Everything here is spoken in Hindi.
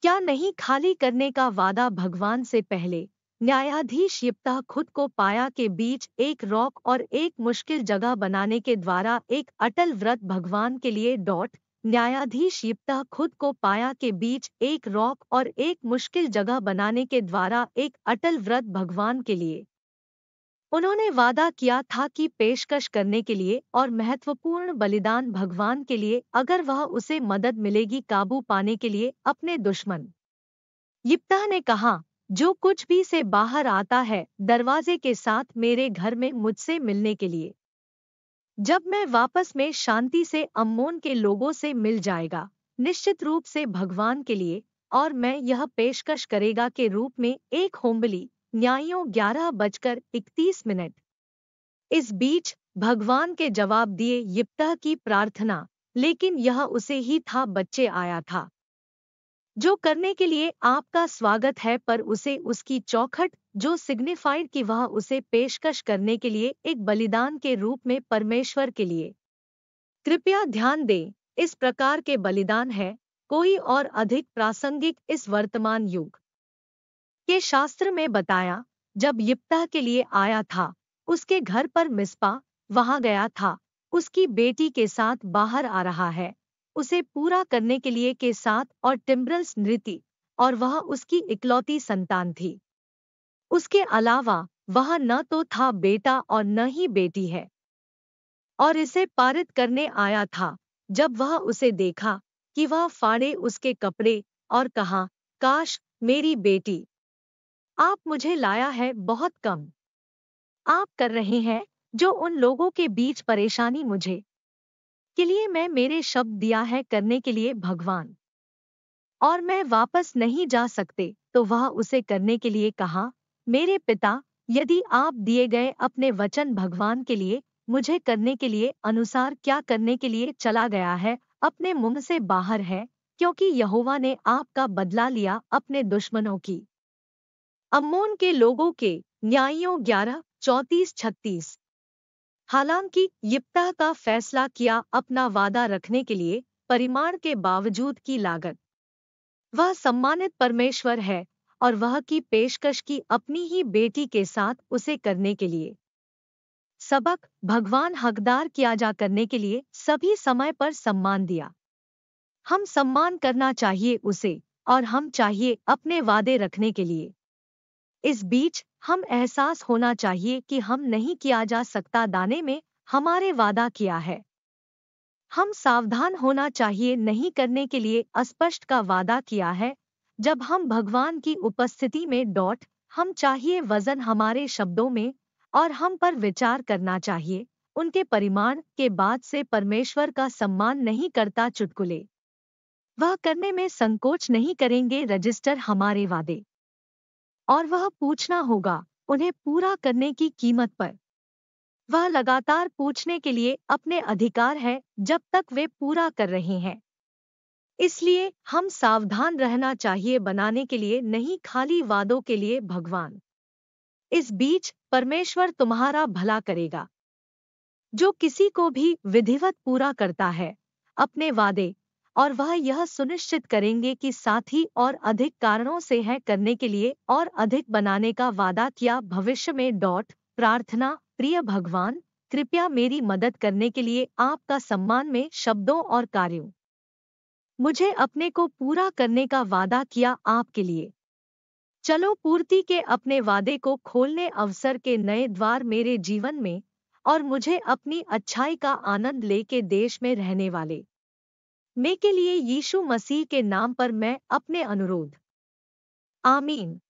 क्या नहीं खाली करने का वादा भगवान से पहले न्यायाधीश यिप्तह खुद को पाया के बीच एक रॉक और एक मुश्किल जगह बनाने के द्वारा एक अटल व्रत भगवान के लिए न्यायाधीश यिप्तह खुद को पाया के बीच एक रॉक और एक मुश्किल जगह बनाने के द्वारा एक अटल व्रत भगवान के लिए उन्होंने वादा किया था कि पेशकश करने के लिए और महत्वपूर्ण बलिदान भगवान के लिए अगर वह उसे मदद मिलेगी काबू पाने के लिए अपने दुश्मन। यिप्तह ने कहा, जो कुछ भी से बाहर आता है दरवाजे के साथ मेरे घर में मुझसे मिलने के लिए। जब मैं वापस में शांति से अम्मोन के लोगों से मिल जाएगा, निश्चित रूप से भगवान के लिए, और मैं यह पेशकश करेगा के रूप में एक होमबलि। न्यायों 11:31। इस बीच भगवान के जवाब दिए यिप्तह की प्रार्थना, लेकिन यह उसे ही था बच्चे आया था जो करने के लिए आपका स्वागत है, पर उसे उसकी चौखट जो सिग्निफाइड कि वह उसे पेशकश करने के लिए एक बलिदान के रूप में परमेश्वर के लिए। कृपया ध्यान दें, इस प्रकार के बलिदान है कोई और अधिक प्रासंगिक इस वर्तमान युग के शास्त्र में बताया। जब यिप्तह के लिए आया था, उसके घर पर मिस्पा वहां गया था, उसकी बेटी के साथ बाहर आ रहा है उसे पूरा करने के लिए के साथ और टिम्ब्रल्स नृत्य, और वह उसकी इकलौती संतान थी। उसके अलावा वह न तो था बेटा और न ही बेटी है, और इसे पारित करने आया था। जब वह उसे देखा कि वह फाड़े उसके कपड़े और कहा, काश मेरी बेटी, आप मुझे लाया है बहुत कम आप कर रहे हैं जो उन लोगों के बीच परेशानी मुझे के लिए मैं मेरे शब्द दिया है करने के लिए भगवान, और मैं वापस नहीं जा सकते। तो वह उसे करने के लिए कहा, मेरे पिता, यदि आप दिए गए अपने वचन भगवान के लिए मुझे करने के लिए अनुसार क्या करने के लिए चला गया है अपने मुंह से बाहर है, क्योंकि यहोवा ने आपका बदला लिया अपने दुश्मनों की। अम्मोन के लोगों के न्यायों 11:34-36। हालांकि यिप्तह का फैसला किया अपना वादा रखने के लिए परिमाण के बावजूद की लागत। वह सम्मानित परमेश्वर है और वह की पेशकश की अपनी ही बेटी के साथ उसे करने के लिए सबक भगवान हकदार किया जा करने के लिए सभी समय पर सम्मान दिया। हम सम्मान करना चाहिए उसे, और हम चाहिए अपने वादे रखने के लिए। इस बीच हम एहसास होना चाहिए कि हम नहीं किया जा सकता दाने में हमारे वादा किया है। हम सावधान होना चाहिए नहीं करने के लिए अस्पष्ट का वादा किया है। जब हम भगवान की उपस्थिति में हम चाहिए वजन हमारे शब्दों में, और हम पर विचार करना चाहिए उनके परिमाण के बाद से परमेश्वर का सम्मान नहीं करता चुटकुले। वह करने में संकोच नहीं करेंगे रजिस्टर हमारे वादे, और वह पूछना होगा उन्हें पूरा करने की कीमत पर। वह लगातार पूछने के लिए अपने अधिकार है जब तक वे पूरा कर रहे हैं। इसलिए हम सावधान रहना चाहिए बनाने के लिए नहीं खाली वादों के लिए भगवान। इस बीच परमेश्वर तुम्हारा भला करेगा। जो किसी को भी विधिवत पूरा करता है अपने वादे, और वह यह सुनिश्चित करेंगे कि साथी और अधिक कारणों से है करने के लिए और अधिक बनाने का वादा किया भविष्य में। प्रार्थना प्रिय भगवान, कृपया मेरी मदद करने के लिए आपका सम्मान में शब्दों और कार्यों मुझे अपने को पूरा करने का वादा किया आपके लिए। चलो पूर्ति के अपने वादे को खोलने अवसर के नए द्वार मेरे जीवन में, और मुझे अपनी अच्छाई का आनंद लेके देश में रहने वाले मैं के लिए यीशु मसीह के नाम पर मैं अपने अनुरोध। आमीन।